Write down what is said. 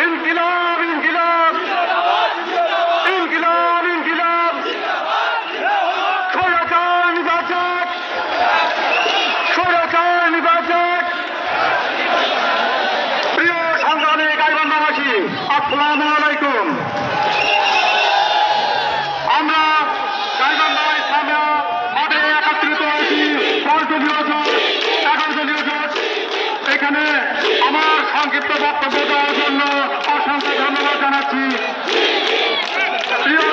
ইনকিলাব ইনকিলাব ইনকিলাব ইনকিলাব স্বৈরাচার নির্বাচক স্বৈরাচার নির্বাচক। প্রিয় সংগ্রামী গাইবান্ধাবাসী, আসসালামু আলাইকুম। আমরা গাইবান্ধা ইসলামিয়া মাঠে একত্রিত হয়েছি 6 দলীয় জোট 11 দলীয় জোট। এখানে আমার সংক্ষিপ্ত বক্তব্য দেওয়ার জন্য অসংখ্য ধন্যবাদ জানাচ্ছি। প্রিয়